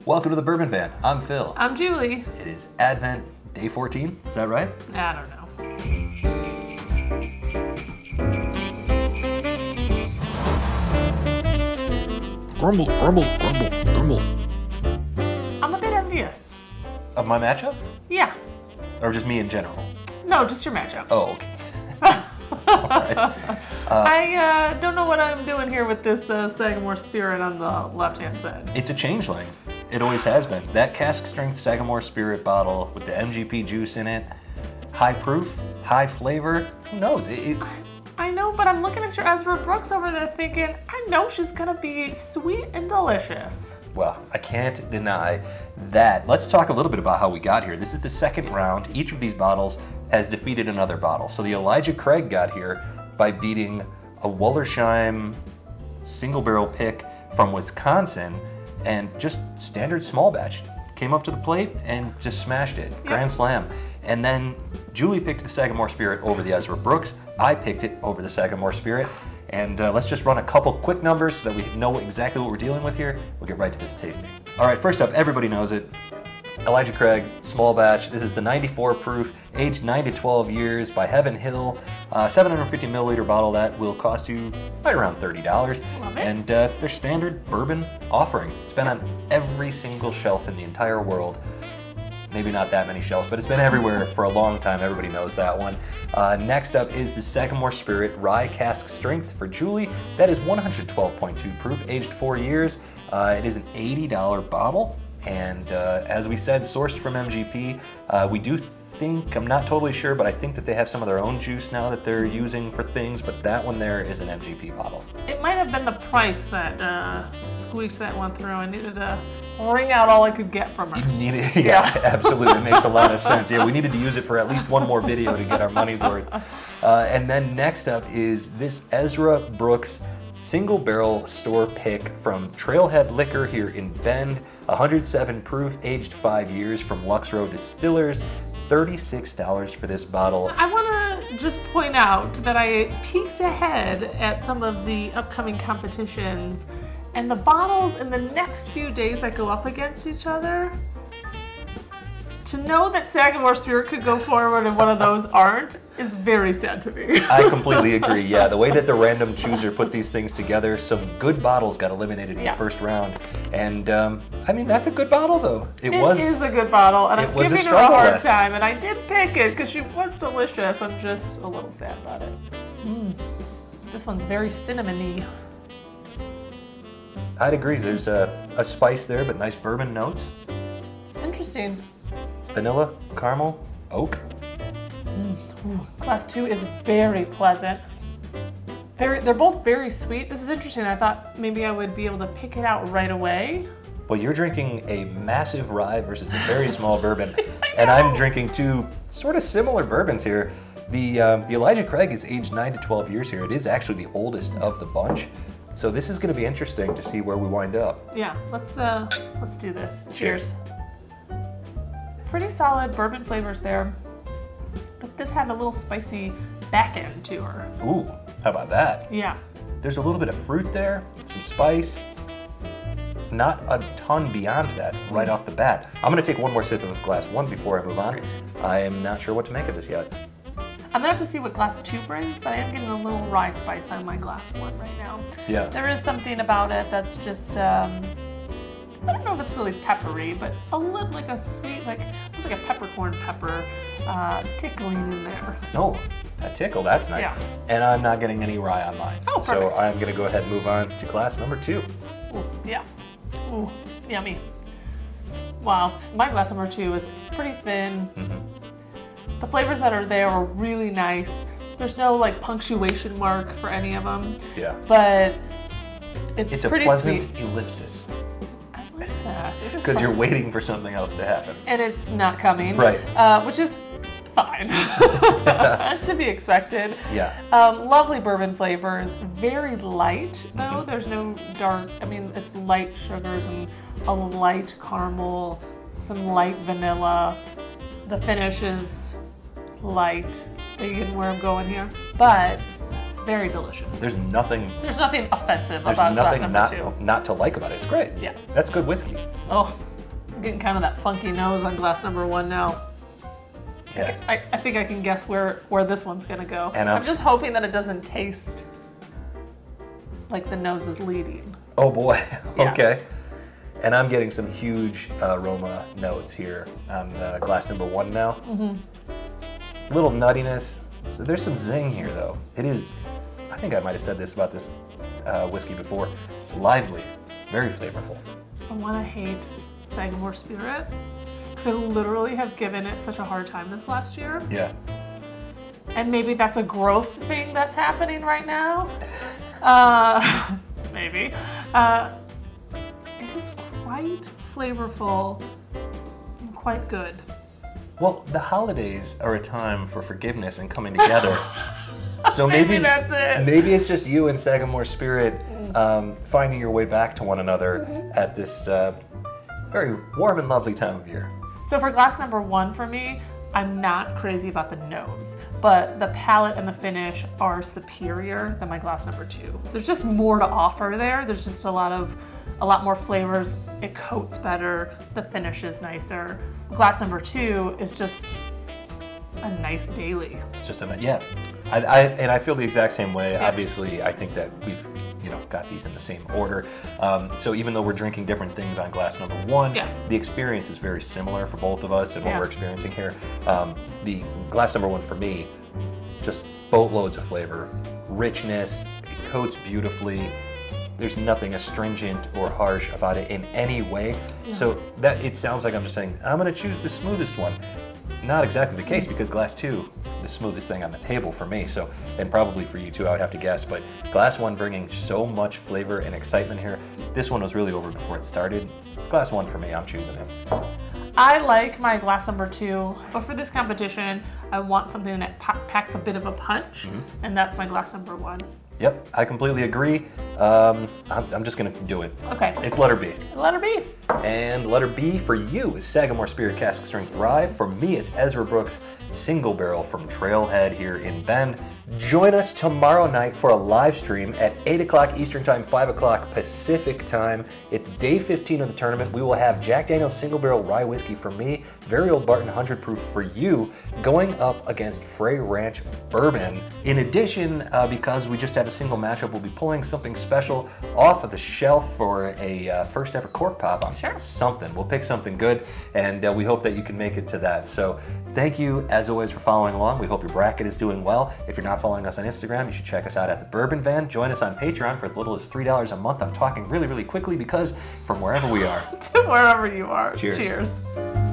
Welcome to the Bourbon Van. I'm Phil. I'm Julie. It is Advent Day 14. Is that right? I don't know. Grumble, grumble, grumble, grumble. I'm a bit envious. Of my matchup? Yeah. Or just me in general? No, just your matchup. Oh, okay. All right. I don't know what I'm doing here with this Sagamore Spirit on the left-hand side. It's a changeling. It always has been. That cask strength Sagamore Spirit bottle with the MGP juice in it, high proof, high flavor. Who knows? I know, but I'm looking at your Ezra Brooks over there thinking, I know she's gonna be sweet and delicious. Well, I can't deny that. Let's talk a little bit about how we got here. This is the second round. Each of these bottles has defeated another bottle. So the Elijah Craig got here by beating a Wullersheim single barrel pick from Wisconsin and just standard small batch. Came up to the plate and just smashed it. Yep. Grand slam. And then Julie picked the Sagamore Spirit over the Ezra Brooks. I picked it over the Sagamore Spirit. And let's just run a couple quick numbers so that we know exactly what we're dealing with here. We'll get right to this tasting. All right, first up, everybody knows it. Elijah Craig, small batch. This is the 94 proof, aged 9 to 12 years by Heaven Hill. 750 milliliter bottle that will cost you right around $30. Love it. And it's their standard bourbon offering. It's been on every single shelf in the entire world. Maybe not that many shelves, but it's been everywhere for a long time. Everybody knows that one. Next up is the Sagamore Spirit Rye Cask Strength for Julie. That is 112.2 proof, aged 4 years. It is an $80 bottle. And as we said, sourced from MGP. We do think, I'm not totally sure, but I think that they have some of their own juice now that they're using for things, but that one there is an MGP bottle. It might have been the price that squeaked that one through. I needed to wring out all I could get from her. You needed, yeah, absolutely. It makes a lot of sense. Yeah, we needed to use it for at least one more video to get our money's worth. And then next up is this Ezra Brooks single barrel store pick from Trailhead Liquor here in Bend. 107 proof, aged 5 years from Lux Row Distillers. $36 for this bottle. I want to just point out that I peeked ahead at some of the upcoming competitions, and the bottles in the next few days that go up against each other, to know that Sagamore Spirit could go forward and one of those aren't is very sad to me. I completely agree. Yeah, the way that the random chooser put these things together, some good bottles got eliminated in the first round. And I mean, that's a good bottle though. It is a good bottle, and I'm giving her a hard time. And I did pick it because she was delicious. I'm just a little sad about it. This one's very cinnamony. I'd agree. There's a spice there, but nice bourbon notes. It's interesting. Vanilla, caramel, oak. Class 2 is very pleasant. They're both very sweet. This is interesting. I thought maybe I would be able to pick it out right away. Well, you're drinking a massive rye versus a very small bourbon, and I'm drinking two sort of similar bourbons here. The Elijah Craig is aged 9 to 12 years here. It is actually the oldest of the bunch. So this is going to be interesting to see where we wind up. Yeah, let's do this. Cheers. Pretty solid bourbon flavors there, but this had a little spicy back end to her. Ooh, how about that? Yeah. There's a little bit of fruit there, some spice. Not a ton beyond that right off the bat. I'm gonna take one more sip of glass 1 before I move on. Great. I am not sure what to make of this yet. I'm gonna have to see what glass 2 brings, but I am getting a little rye spice on my glass 1 right now. Yeah. There is something about it that's just, I don't know if it's really peppery, but a little like a sweet, like almost like a peppercorn pepper tickling in there. Oh, a tickle, that's nice. Yeah. And I'm not getting any rye on mine. Oh, perfect. So I'm gonna go ahead and move on to glass number 2. Ooh, yeah. Ooh, yummy. Wow, my glass number 2 is pretty thin. The flavors that are there are really nice. There's no like punctuation mark for any of them. Yeah. But it's pretty a pleasant sweet. Ellipsis. Because you're waiting for something else to happen. And it's not coming. Right. Which is fine. To be expected. Yeah. Lovely bourbon flavors. Very light, though. There's no dark, I mean, it's light sugars and a light caramel, some light vanilla. The finish is light. Are you getting where I'm going here? But it's very delicious. There's nothing offensive about glass number 2. Not to like about it. It's great. Yeah. That's good whiskey. Oh, I'm getting kind of that funky nose on glass number 1 now. Yeah. I think I can guess where this one's gonna go. And I'm just hoping that it doesn't taste like the nose is leading. Oh boy, Yeah. okay. And I'm getting some huge aroma notes here on glass number 1 now. Little nuttiness. So there's some zing here though. It is, I think I might have said this about this whiskey before, lively, very flavorful. I wanna hate Sagamore Spirit, because I literally have given it such a hard time this last year. Yeah. And maybe that's a growth thing that's happening right now. Maybe. It is quite flavorful and quite good. Well, the holidays are a time for forgiveness and coming together. So maybe that's it. Maybe it's just you and Sagamore Spirit finding your way back to one another at this very warm and lovely time of year. So for glass number 1 for me, I'm not crazy about the nose, but the palate and the finish are superior than my glass number 2. There's just more to offer there. There's just a lot more flavors. It coats better. The finish is nicer. Glass number 2 is just a nice daily. It's just yeah. I feel the exact same way. Yeah. Obviously, I think that we've got these in the same order. So even though we're drinking different things on glass number 1, the experience is very similar for both of us and what we're experiencing here. The glass number 1 for me, just boatloads of flavor, richness, it coats beautifully. There's nothing astringent or harsh about it in any way. So that it sounds like I'm just saying, I'm gonna choose the smoothest one. Not exactly the case, because glass 2, the smoothest thing on the table for me. So, and probably for you too, I would have to guess. But glass 1 bringing so much flavor and excitement here. This one was really over before it started. It's glass 1 for me. I'm choosing it. I like my glass number 2, but for this competition, I want something that packs a bit of a punch, and that's my glass number 1. Yep, I completely agree. I'm just gonna do it. Okay. It's letter B. Letter B. And letter B for you is Sagamore Spirit Cask Strength Rye. For me, it's Ezra Brooks Single Barrel from Trailhead here in Bend. Join us tomorrow night for a live stream at 8 o'clock Eastern Time, 5 o'clock Pacific Time. It's day 15 of the tournament. We will have Jack Daniel's Single Barrel Rye Whiskey for me, Very Old Barton 100 Proof for you, going up against Frey Ranch Bourbon. In addition, because we just have a single matchup, we'll be pulling something special off of the shelf for a first ever cork pop on something. We'll pick something good, and we hope that you can make it to that. So thank you, as always, for following along. We hope your bracket is doing well. If you're not following us on Instagram, you should check us out at the Bourbon Van. Join us on Patreon for as little as $3 a month. I'm talking really, really quickly because from wherever we are to wherever you are. Cheers. Cheers.